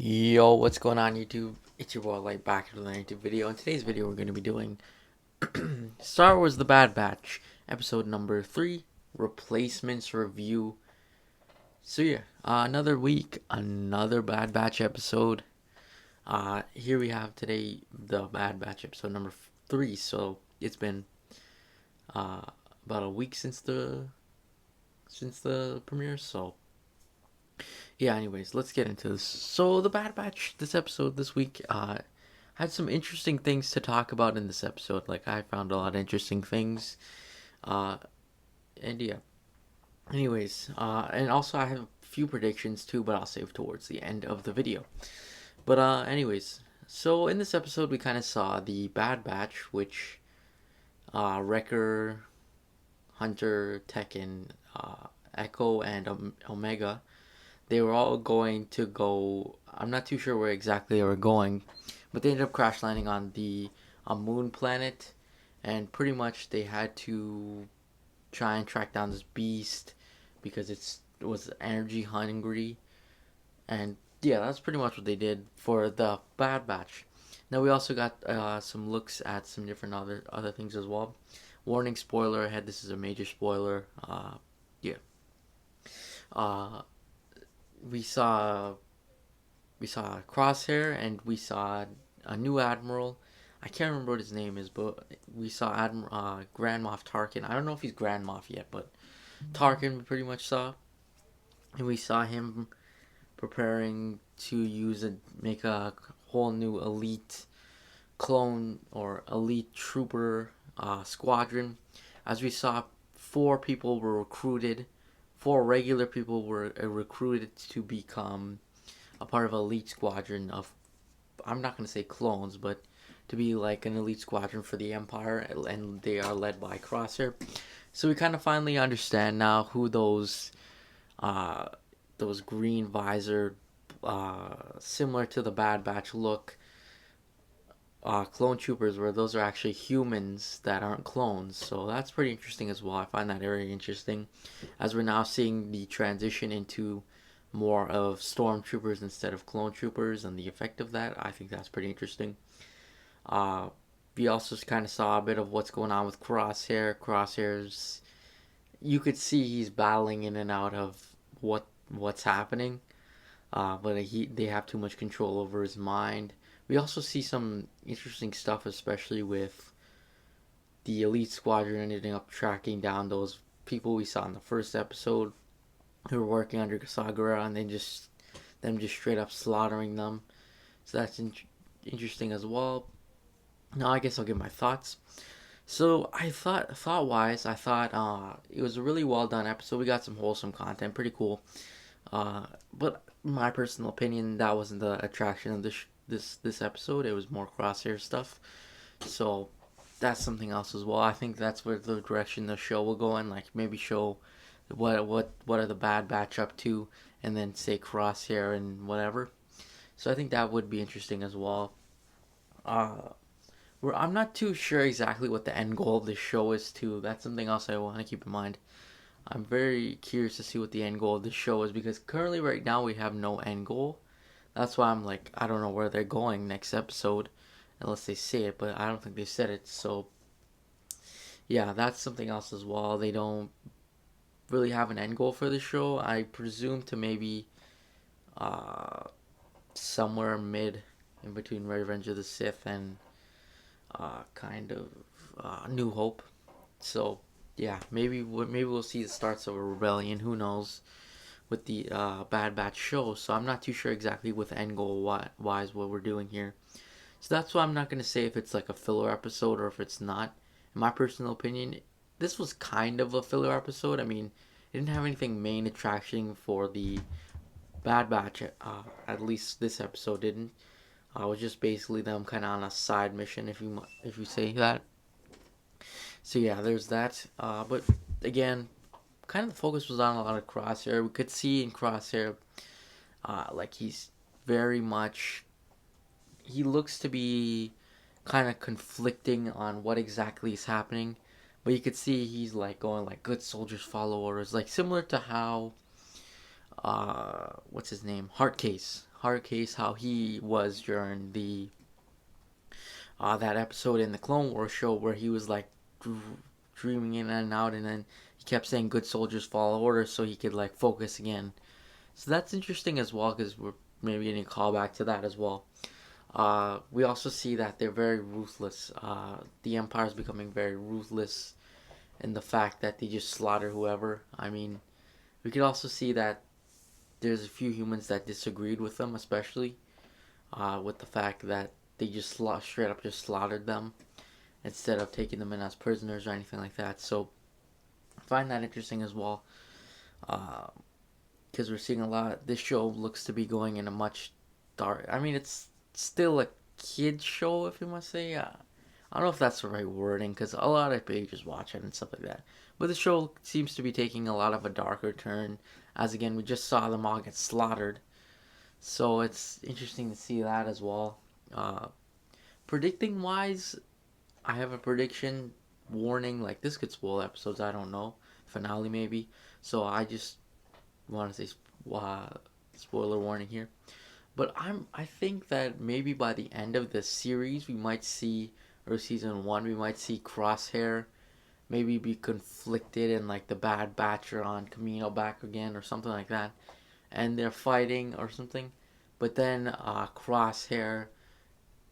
Yo, what's going on YouTube? It's your boy Light back with another YouTube video. In today's video, we're going to be doing Star Wars The Bad Batch, episode number 3, Replacements Review. So yeah, another week, another Bad Batch episode. Here we have today the Bad Batch episode number 3. So it's been uh, about a week since the premiere. So yeah, anyways, let's get into this. So the Bad Batch, this episode this week, had some interesting things to talk about in this episode. Like I found a lot of interesting things. Uh, and yeah. Anyways, and also I have a few predictions too, but I'll save towards the end of the video. But anyways, so in this episode we kind of saw the Bad Batch, which Wrecker, Hunter, Tekken, Echo, and Omega, they were all going to go. I'm not too sure where exactly they were going, but they ended up crash landing on the moon planet, and pretty much they had to try and track down this beast because it was energy hungry, and yeah, that's pretty much what they did for the Bad Batch. Now we also got some looks at some different other things as well. Warning, spoiler ahead. This is a major spoiler. Yeah. Uh, we saw Crosshair, and we saw a new admiral. I can't remember what his name is, but we saw Grand Moff Tarkin. I don't know if he's Grand Moff yet, but Tarkin we pretty much saw, and we saw him preparing to make a whole new elite clone or elite trooper squadron. As we saw, 4 people were recruited. 4 regular people were recruited to become a part of an elite squadron of, I'm not going to say clones, but to be like an elite squadron for the Empire, and they are led by Crosshair. So we kind of finally understand now who uh, those green visor, similar to the Bad Batch look, clone troopers were. Those are actually humans that aren't clones. So that's pretty interesting as well. I find that very interesting, as we're now seeing the transition into more of stormtroopers instead of clone troopers, and the effect of that. I think that's pretty interesting. Uh, we also kind of saw a bit of what's going on with Crosshair. Crosshair's, you could see he's battling in and out of what's happening, but they have too much control over his mind. We also see some interesting stuff, especially with the elite squadron ending up tracking down those people we saw in the first episode who were working under Sagarra, and then them just straight up slaughtering them. So that's interesting as well. Now I guess I'll give my thoughts. So I thought wise, I thought it was a really well done episode. We got some wholesome content, pretty cool. But my personal opinion, that wasn't the attraction of this episode. It was more Crosshair stuff. So that's something else as well. I think that's where the direction the show will go in. Like maybe show what are the Bad Batch up to, and then say Crosshair and whatever. So I think that would be interesting as well. Uh, I'm not too sure exactly what the end goal of this show is too. That's something else I want to keep in mind. I'm very curious to see what the end goal of this show is, because currently right now we have no end goal. That's why I'm like, I don't know where they're going next episode unless they say it, but I don't think they said it. So yeah, that's something else as well. They don't really have an end goal for the show. I presume to maybe uh somewhere mid in between Revenge of the Sith and kind of New Hope. So yeah, maybe we'll see the starts of a rebellion. Who knows with the Bad Batch show? So I'm not too sure exactly with end goal wise what we're doing here. So that's why I'm not gonna say if it's like a filler episode or if it's not. In my personal opinion, this was kind of a filler episode. I mean, it didn't have anything main attraction for the Bad Batch. At least this episode didn't. It was just basically them kind of on a side mission, if you say that. So yeah, there's that. But again, kind of the focus was on a lot of Crosshair. We could see in Crosshair, like he's very much. He looks to be kind of conflicting on what exactly is happening, but you could see he's like going like good soldiers follow orders, like similar to how what's his name, Hard Case, how he was during the that episode in the Clone Wars show where he was like dreaming in and out, and then he kept saying "Good soldiers follow orders" so he could like focus again. So that's interesting as well because we're maybe getting a callback to that as well. We also see that they're very ruthless. The Empire is becoming very ruthless in the fact that they just slaughter whoever. I mean, we could also see that there's a few humans that disagreed with them, especially with the fact that they just straight up just slaughtered them instead of taking them in as prisoners or anything like that. So I find that interesting as well, because we're seeing a lot. This show looks to be going in a much dark. I mean, it's still a kid show, if you must say. I don't know if that's the right wording, because a lot of pages watch it and stuff like that. But the show seems to be taking a lot of a darker turn, as again we just saw them all get slaughtered. So it's interesting to see that as well. Uh, Predicting wise, I have a prediction warning. Like this could spoil episodes. I don't know, finale maybe. So I just want to say uh, spoiler warning here. But I think that maybe by the end of the series we might see, or season one, we might see Crosshair maybe be conflicted and like the Bad Batch are on Camino back again or something like that, and they're fighting or something. But then Crosshair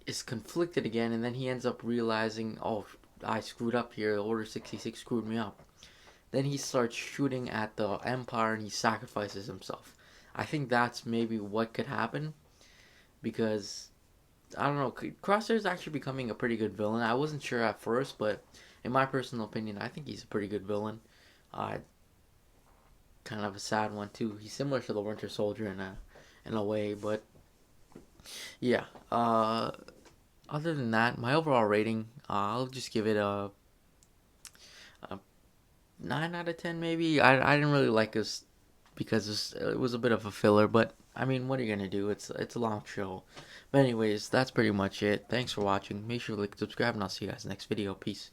is conflicted again, and then he ends up realizing, oh, I screwed up here. Order 66 screwed me up. Then he starts shooting at the Empire and he sacrifices himself. I think that's maybe what could happen because I don't know. Crosshair is actually becoming a pretty good villain. I wasn't sure at first, but in my personal opinion, I think he's a pretty good villain. Uh, Kind of a sad one too. He's similar to the Winter Soldier in a way, but yeah. Other than that, my overall rating, I'll just give it a 9 out of 10 maybe. I didn't really like this because it was a bit of a filler, but I mean, what are you gonna do? It's a long show. But anyways, that's pretty much it. Thanks for watching. Make sure to like, subscribe, and I'll see you guys next video. Peace.